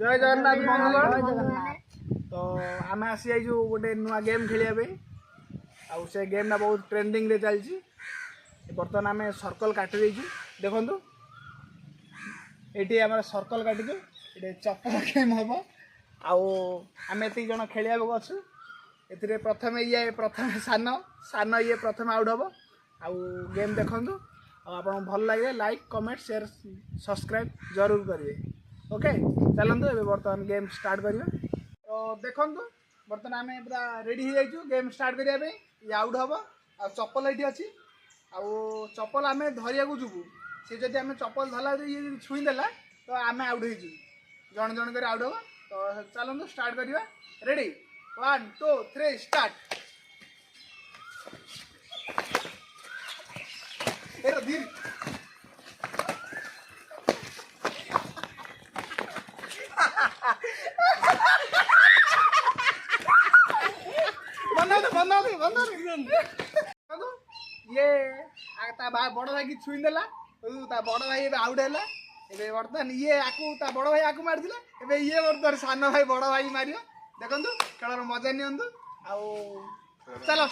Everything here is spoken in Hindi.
जय जगन्नाथ बंधुगण। तो आम आसी जाइए गोटे नुआ गेम खेलिया आउ से गेम ना बहुत ट्रेंडिंग रे चलची। बर्तमान आम सर्कल काटी देचु देखु ये आम सर्कल काटिचु ये चप्पल गेम हम आम एत जन खेलिया अच्छु ए प्रथम ये प्रथम सान सान ये प्रथम आउट हम आउ गेम देखु आप भल लगे लाइक कमेंट शेयर सब्सक्राइब जरूर करेंगे। ओके चलते ए बर्तमान गेम स्टार्ट करिया। तो देखु बर्तमान आम पूरा रेडी हो जाइए गेम स्टार्ट करने ये आउट हम आ चप्पल ये अच्छी आउ चप्पल आम धरिया जीवु सी जब आम चप्पल धरला ये छुईदेला तो आम आउट हो जन जन कर आउट हम। तो चलते स्टार्ट करिया रेडी 1 2 3 स्टार्ट। धीरे ये बड़ भाई की छुईदेला बड़ भाई आउट है बर्तमान ये बड़ भाई आकु मारी ये बर्तमान सान भाई बड़ भाई मार देखु खेल मजा नि चलो।